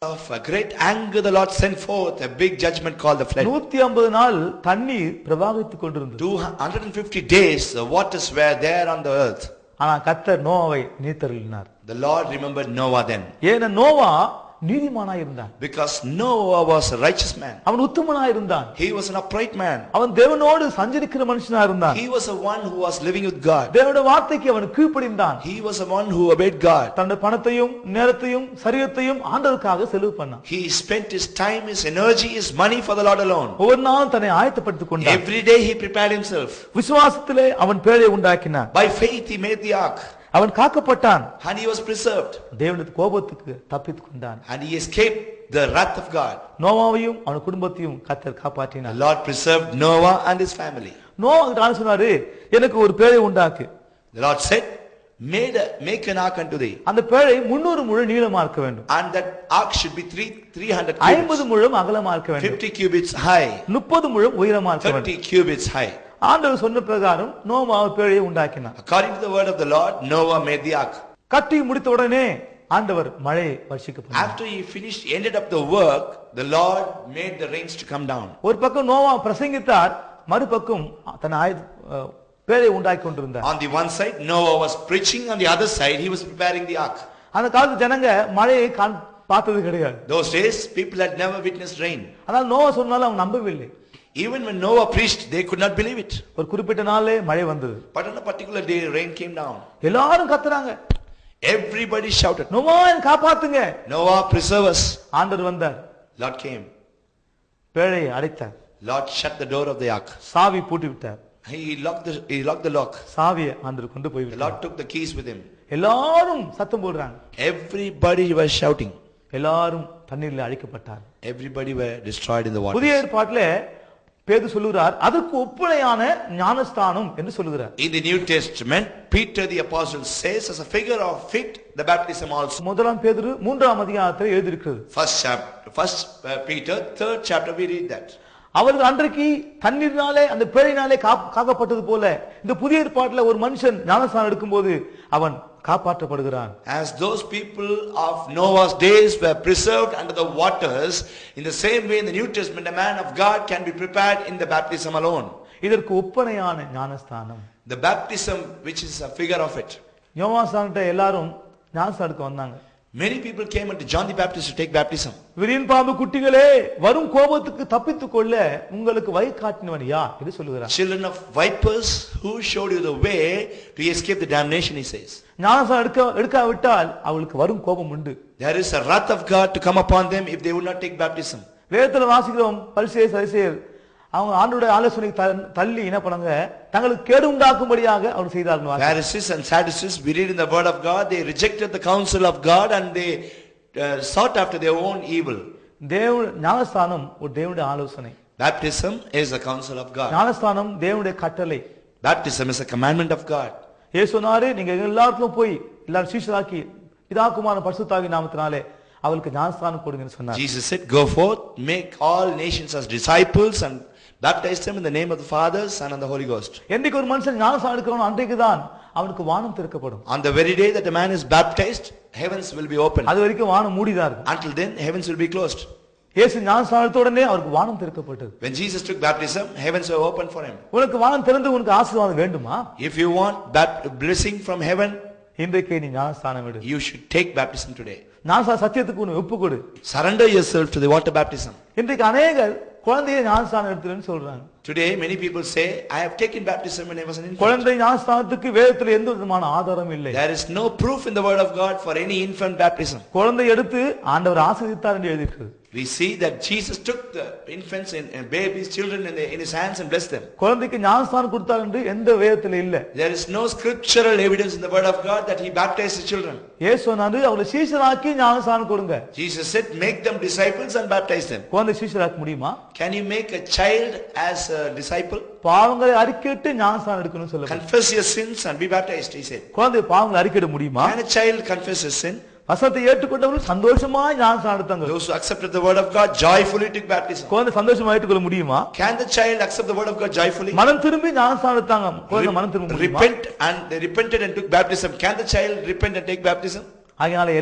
Of a great anger, the Lord sent forth a big judgment called the flood. 150 நாள் தண்ணீர் பிரவாகித்துக் கொண்டிருந்தது. 250 days the waters were there on the earth. ஆனா கர்த்தர் நோவாவை நினைத்தருளினார். The Lord remembered Noah then. ஏன்னா நோவா நீதிமானாய் இருந்தான். Because Noah was a righteous man. அவன் உத்தமனாய் இருந்தான். He was an upright man. அவன் தேவனோடு சஞ்சரிக்கிற மனுஷனாய் இருந்தான். He was the one who was living with God. தேவனுடைய வார்த்தைக்கு அவன் கீழ்ப்படிந்தான். He was the one who obeyed God. தன்னுடைய பணத்தையும் நேரத்தையும் சரீரத்தையும் ஆண்டவருக்காக செலவு பண்ணான். He spent his time, his energy, his money for the Lord alone. ஒவ்வொரு நாளும் தன்னை ஆயத்தப்படுத்திக் கொண்டான். Every day he prepared himself. விசுவாசத்திலே அவன் பேழை உண்டாக்கினான். By faith he made the ark. அவன் காக்கப்பட்டான். And he was preserved. தேவனுடைய கோபத்துக்கு தப்பித்துக் கொண்டான். And he escaped the wrath of God. நோவாவையும் அவன் குடும்பத்தையும் கர்த்தர் The காப்பாற்றினார். Lord preserved Noah and his family. Noah கிட்ட சொன்னாரு, எனக்கு ஒரு பேழை உண்டாக்கு. The Lord said, make an ark unto thee. அந்த பேழை 300 முழம் நீளமா இருக்க வேண்டும். And that ark should be 300 50 cubits. முழம் அகலமா இருக்க வேண்டும். 50 cubits high. 30 முழம் உயரமா இருக்க 30 வேண்டும். cubits high. ஆண்டவர் சொன்ன பிரகாரம் நோவா பேழையை உண்டாக்கினார். According to the word of the Lord, Noah made the ark. கட்டி முடித்த உடனே ஆண்டவர் மழையை வர்ஷிக்க பண்ணார். After he finished, ended up the work, the Lord made the rains to come down. ஒரு பக்கம் நோவா பிரசங்கித்தார், மறுபக்கம் தன் பேழையை உண்டாக்கி கொண்டிருந்தார். On the one side, Noah was preaching. On the other side, he was preparing the ark. அந்த காலத்து ஜனங்க மழையை பார்த்தது கிடையாது. Those days, people had never witnessed rain. ஆனால் நோவா சொன்னாலும் அவங்க நம்பவில்லை. Even when Noah preached, they could not believe it. ஒரு குறிப்பிட்ட நாளே மழை வந்தது. But on a particular day, rain came down. எல்லாரும் கத்துறாங்க. Everybody shouted, நோவா காப்பாத்துங்க. Noah, preserve us. ஆண்டவர் வந்தார். Lord came. பேழையை அடைத்தார். Lord shut the door of the ark. சாவி பூட்டி விட்டார். He locked the lock. சாவியை ஆண்டவர் கொண்டு போய் The விட்டார். Lord took the keys with him. எல்லாரும் சத்தம் போடுறாங்க. Everybody was shouting. எல்லாரும் தண்ணீரில் அழிக்கப்பட்டார். Everybody were destroyed in the water. புதிய ஏற்பாட்டிலே பேதுரு சொல்லுகிறார், அதற்கு ஒப்புணையான ஞானஸ்தானம் என்று சொல்லுகிறார். In the New Testament, Peter the apostle says, as a figure of it, the baptism also. முதலாம் பேதுரு 3ஆம் அதிகாரத்தில் எழுதியிருக்கிறது. First Peter, 3rd chapter, we read that. அவர்கள் அன்றைக்கு தண்ணீரினாலே அந்த பேழையினாலே காக்கப்பட்டது போல இந்த புதிய ஏற்பாட்டில் ஒரு மனுஷன் ஞானஸ்தானம் எடுக்கும்போது அவன் காப்பாற்றப்படுகிறான். As those people of Noah's days were preserved under the waters, in the same way in the New Testament, a man of God can be prepared in the baptism alone. இதற்கு ஒப்பனையான ஞானஸ்தானம். The baptism which is a figure of it. யோவான்கிட்ட எல்லாரும் ஞானஸ்தானம் எடுக்க வந்தாங்க. Many people came unto John the Baptist to take baptism. விரியன் பாம்பு குட்டிகளே, வரும் கோபத்துக்கு தப்பித்துக் கொள்ள உங்களுக்கு வழி காட்டினவன் யார் என்று சொல்லுகிறார். Children of vipers, who showed you the way to escape the damnation, he says. ஞானஸ்தானம் எடுக்காவிட்டால் அவளுக்கு வரும் கோபம் உண்டு. There is a wrath of God to come upon them if they would not take baptism. வேதத்தில் வாசிக்கிறோம், பரிசேயர் சதுசேயர் அவங்க ஆண்டவருடைய ஆலோசனை தள்ளி என்ன பண்ணாங்க, தங்களுக்கு கேடு உண்டாக்கும்படியாக அவர் செய்தார்கள். Pharisees and Sadducees, we read in the word of God, they rejected the counsel of God and they sought after their own evil. ஞானஸ்தானம் ஒரு தேவனுடைய ஆலோசனை. Baptism is the counsel of God. ஞானஸ்தானம் தேவனுடைய கட்டளை. Baptism is a commandment of God. இயேசு சொன்னாரு, நீங்க எல்லாருக்கும் போய் எல்லாரும் சீஷராக்கி பிதா குமாரன் பரிசுத்தாவின் நாமத்தினாலே அவளுக்கு ஞானஸ்தானம் கொடுங்கன்னு சொன்னார். Jesus said, go forth, make all nations as disciples and baptize them in the name of the Father, Son and the Holy Ghost. என்னைக்கு ஒரு மனுஷன் ஞானஸ்தானம் எடுக்கணும் அன்றைக்கு தான் அவனுக்கு வானம் திறக்கப்படும். On the very day that a man is baptized, heavens will be opened. அது வரைக்கும் வானம் மூடிதான் இருக்கும். Until then, heavens will be closed. இயேசு ஞானஸ்தானம் எடுத்த உடனே அவருக்கு வானம் திறக்கப்பட்டது. When Jesus took baptism, heavens were opened for him. உனக்கு வானம் திறந்து உனக்கு ஆசீர்வாதம் வேண்டுமா? If you want blessing from heaven, இன்றைக்கு நீ ஞானஸ்தானம் எடு. you should take baptism today. ஞானஸ்தான சத்தியத்துக்கு உன்னை ஒப்புக்கொடு. Surrender yourself to the water baptism. இன்றைக்கு அநேகர் குழந்தையை ஞானஸ்தானம் எடுத்துன்னு சொல்றாங்க. Today many people say, I have taken baptism when I was an infant. குழந்தை ஞானஸ்தானத்துக்கு வேதத்தில் எந்த விதமான ஆதாரம் இல்லை. There is no proof in the word of God for any infant baptism. குழந்தை எடுத்து ஆண்டவர் ஆசீர்வதித்தார் என்று எழுதியிருக்கு. We see that Jesus took the infants and babies, children in his hands and blessed them. குழந்தைக்கு ஞானஸ்தானம் கொடுத்தார் என்று எந்த வேதத்தில் இல்ல. There is no scriptural evidence in the word of God that he baptized the children. இயேசு சொன்னாரு, அவங்களை சீஷராக்கி ஞானஸ்தானம் கொடுங்க. Jesus said, make them disciples and baptize them. குழந்தை சீஷராக்க முடியுமா? Can you make a child as a disciple? பாவங்களை அறிக்கையிட்டு ஞானஸ்தானம் எடுக்கணும்னு சொல்லுங்க. Confess your sins and be baptized, he said. குழந்தை பாவங்களை அறிக்கையிட முடியுமா? Can a child confess his sin? வசனத்தை ஏற்றுக்கொண்டவர்கள் சந்தோஷமாய் ஞானஸ்தானம் எடுத்தாங்க. Those who accepted the word of God joyfully took baptism. குழந்தை சந்தோஷமா ஏற்றுக்கொள்ள முடியுமா? Can the child accept the word of God joyfully? மனம் திரும்பி ஞானஸ்தானம் எடுத்தாங்க. குழந்தை மனம் திரும்ப முடியுமா? Repent and they repented and took baptism. Can the child repent and take baptism? ஆகையால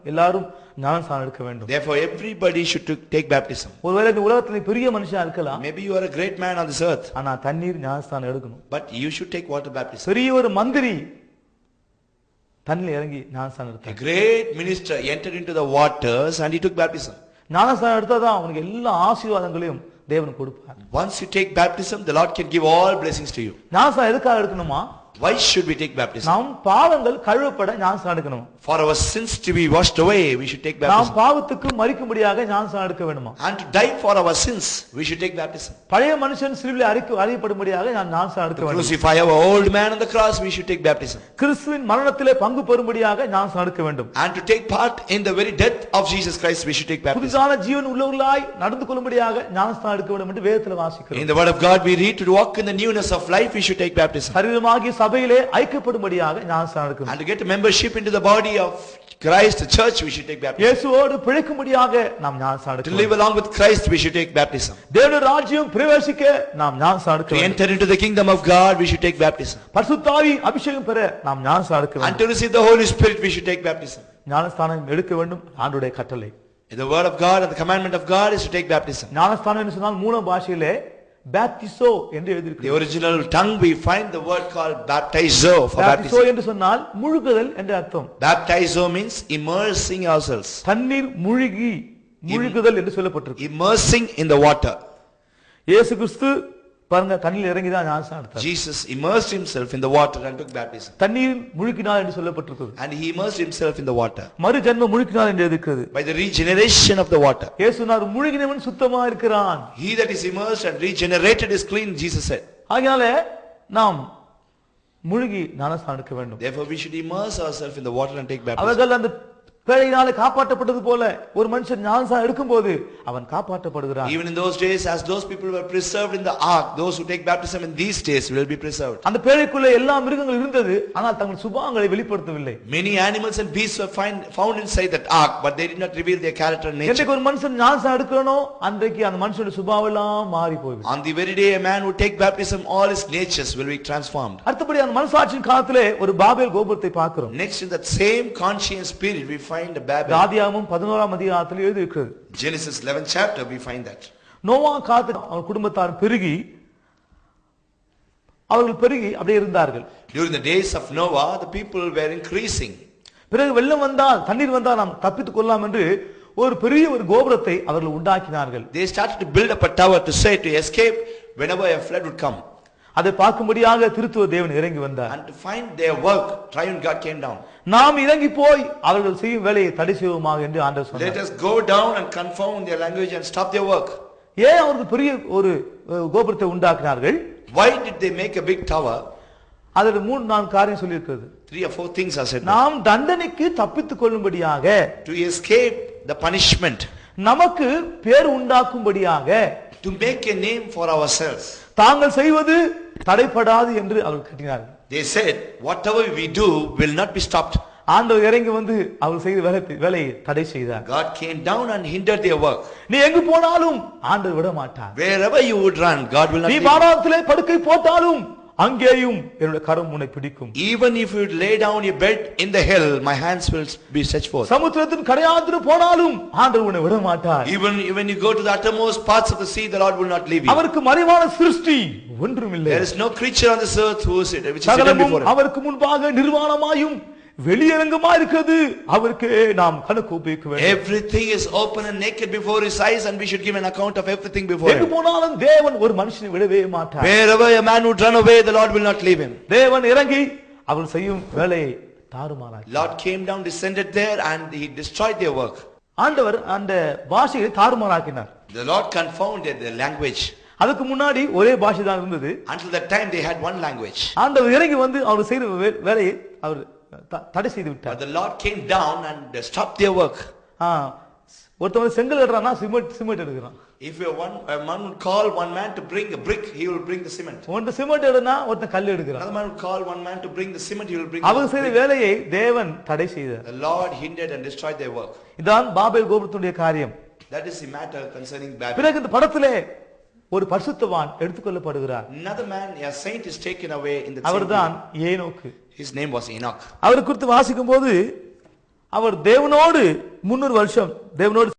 எல்லாரும் ஞானஸ்நானம் எடுக்க வேண்டும். Therefore everybody should take baptism. ஒருவேளை இந்த உலகத்துல பெரிய மனுஷனா இருக்கலாம். Maybe you are a great man on this earth. ஆனா தண்ணீர் ஞானஸ்நானம் எடுக்கணும். But you should take water baptism. பெரிய ஒரு மந்திரி தண்ணில இறங்கி ஞானஸ்நானம் எடுத்தார். A great minister entered into the waters and he took baptism. ஞானஸ்நானம் எடுத்தாதான் அவனுக்கு எல்லா ஆசீர்வாதங்களையும் தேவன் கொடுப்பார். Once you take baptism, the Lord can give all blessings to you. ஞானஸ்நானம் எதுக்காக எடுக்கணுமா? Why should we take baptism? நாம் பாவங்கள் கழுவப்பட ஞானஸ்நானம் எடுக்கணும். For our sins to be washed away, we should take baptism. நாம் பாவத்துக்கு மரிக்கும்படியாக ஞானஸ்நானம் எடுக்க வேண்டுமா? And to die for our sins, we should take baptism. பழைய மனுஷன் சிலுவையில் அறையப்படும்படியாக ஞானஸ்நானம் எடுக்க வேண்டும். Crucify our old man on the cross, we should take baptism. கிறிஸ்துவின் மரணத்திலே பங்கு பெறும்படியாக ஞானஸ்நானம் எடுக்க வேண்டும். And to take part in the very death of Jesus Christ, we should take baptism. புதிதான ஜீவன் உள்ளவர்களாய் நடந்து கொள்ளும்படியாக ஞானஸ்நானம் எடுக்க வேண்டும் என்று வேதத்தில் வாசிக்கிறோம். In the word of God we read, to walk in the newness of life, we should take baptism. சரீரமாகிய சபையிலே ஐக்கியப்படும்படியாக ஞானஸ்நானம் எடுக்கணும். And to get a membership into the body of Christ, the church, we should take baptism. இயேசுவோடு பிழைக்கும்படியாக நாம் ஞானஸ்நானம் To எடுக்கணும். live along with Christ, we should take baptism. தேவனுடைய ராஜ்யம் பிரவேசிக்க நாம் ஞானஸ்நானம் எடுக்க To வேண்டும். enter into the kingdom of God, we should take baptism. பரிசுத்த ஆவி அபிஷேகம் பெற நாம் ஞானஸ்நானம் எடுக்க And வேண்டும். to receive the Holy Spirit, we should take baptism. ஞானஸ்நானம் எடுக்க வேண்டும் ஆண்டவருடைய கட்டளை. The word of God and the commandment of God is to take baptism. ஞானஸ்நானம் என்று சொன்னால் மூல பாஷையிலே பேப்டிசோ என்று The எழுதியிருக்கிறது. original tongue we find the word called baptizo for பேப்டிசோ baptism. என்று சொன்னால் முழுகுதல் என்று அர்த்தம். Baptizo means immersing ourselves. தண்ணீர் முழுகுதல் என்று சொல்லப்பட்டிருக்கு. Immersing in the water. இயேசு கிறிஸ்து பாருங்க தண்ணீர் இறங்கி தான் ஞானஸ்நானம் எடுத்தார். Jesus immersed himself in the water and took baptism. தண்ணீர் முழுக்கினார் என்று சொல்லப்பட்டிருக்கிறது. And he immersed himself in the water. மறு ஜென்மம் முழுக்கினார் என்று இருக்கிறது. By the regeneration of the water. இயேசு சொன்னார் முழுகினவன் சுத்தமா இருக்கிறான். He that is immersed and regenerated is clean, Jesus said. ஆகையால நாம் முழுகி ஞானஸ்நானம் எடுக்க வேண்டும். Therefore we should immerse ourselves in the water and take baptism. அவர்கள் அந்த பேழையினாலே காப்பாற்றப்பட்டது போல ஒரு மனுஷன் ஞானஸ்நானம் எடுக்கும்போது அவன் காப்பாற்றப்படுகிறான். Even in those days, as those people were preserved in the ark, those who take baptism in these days will be preserved. அந்த பேழைக்குள்ள எல்லா மிருகங்கள் இருந்தது, ஆனால் தங்கள் சுபாவங்களை வெளிப்படுத்தவில்லை. Many animals and beasts were found inside that ark, but they did not reveal their character and nature. என்றைக்கு ஒரு மனுஷன் ஞானஸ்நானம் எடுக்கறனோ அன்றைக்கு அந்த மனுஷனுடைய சுபாவம் எல்லாம் மாறி போய்விடும். On the very day a man would take baptism, all his natures will be transformed. அடுத்தபடி அந்த மனசாட்சியின் காலத்திலே ஒரு பாபேல் கோபுரத்தை பார்க்கிறோம். Next, in that same conscience spirit, we find a Babel. ஆதியாகமம் 11ஆம் அதிகாரத்தில் எழுதியிருக்கிறது. Genesis 11th chapter, we find that. Noah காலத்தில் அவர் குடும்பத்தார் பெருகி அப்படியே இருந்தார்கள். During the days of Noah, the people were increasing. பிறகு வெள்ளம் வந்தால் தண்ணீர் வந்தால் நாம் தப்பித்துக் கொள்ளலாம் என்று ஒரு பெரிய ஒரு கோபுரத்தை அவர்கள் உண்டாக்கினார்கள். They started to build up a tower to escape whenever a flood would come. அதை பார்க்கும்படியாக திருத்துவ தேவன் இறங்கி வந்தார். And to find their work, triune God came down. நாம் இறங்கி போய் அவர்கள் செய்யும் வேலையை தடை செய்வோமாக என்று ஆண்டவர் சொன்னார். Let us go down and confound their language and stop their work. ஏன் அவர்கள் பெரிய ஒரு கோபுரத்தை உண்டாக்கினார்கள்? Why did they make a big tower? அதில் 3-4 காரியம் சொல்லி இருக்கிறது. 3 or 4 things are said. நாம் தண்டனைக்கு தப்பித்துக் கொள்ளும்படியாக, to escape the punishment, நமக்கு பேர் உண்டாக்கும்படியாக, to make a name for ourselves. தாங்கள் செய்வது தடைபடாது என்று அவர்கள் கட்டினார்கள். They said whatever we do will not be stopped. ஆண்டவர் இறங்கி வந்து அவர்கள் செய்த வேலையை தடை செய்தார். God came down and hindered their work. நீ எங்கு போனாலும் ஆண்டவர் விட மாட்டார். Wherever you would run, God will not நீ leave you. பாதாளத்திலே படுக்கை போட்டாலும் அங்கேயும் என்னுடைய கரம் உன்னை பிடிக்கும். Even if you lay down your bed in the hell, my hands will be stretched forth. சமுத்திரத்தின் கரையாந்திர போனாலும் ஆண்டவர் உன்னை விட மாட்டார். Even when you go to the uttermost parts of the sea, the Lord will not leave you. அவருக்கு மறைவான சிருஷ்டி ஒன்றுமில்லை. There is no creature on this earth which is hidden before him. அவருக்கு முன்பாக நிர்வாணமாயும் வெளியரங்கமா இருக்கிறது. அவருக்கு நாம் கணக்கு ஒப்புவிக்க வேண்டும். Everything is open and naked before his eyes, and we should give an account of everything before him. எங்கு போனாலும் தேவன் ஒரு மனுஷனை விடவே மாட்டார். Wherever a man would run away, the Lord will not leave him. தேவன் இறங்கி அவர் செய்யும் வேலையை தாறுமாறாக்கினார். Lord came down, descended there, and he destroyed their work. ஆண்டவர் அந்த பாஷையை தாறுமாறாக்கினார். The Lord confounded their language. அதுக்கு முன்னாடி ஒரே பாஷை தான் இருந்தது. Until that time they had one language. ஆண்டவர் இறங்கி வந்து அவர் செய்த வேலையை அவர் தடை செய்து விட்டார். But the Lord came down and stopped their work. ஒருத்தவன் செங்கல் எடுறானா சிமெண்ட் எடுக்கிறான். If a man would call one man to bring a brick, he will bring the cement. ஒருத்தன் சிமெண்ட் எடுனா ஒருத்தன் கல் எடுக்கிறான். Another man would call one man to bring the cement, he will bring. அவங்க செய்த வேலையை தேவன் தடை செய்தார். The Lord hindered and destroyed their work. இதான் பாபேல் கோபுரத்துடைய காரியம். That is the matter concerning Babel. பிறகு இந்த படத்திலே ஒரு பரிசுத்தவான் எடுத்துக்கொள்ளப்படுகிறார். Another man, a saint, is taken away in the same அவர்தான் way. ஏனோக்கு. His name was Enoch. அவரை குறித்து வாசிக்கும் போது அவர் தேவனோடு 300 வருஷம் தேவனோடு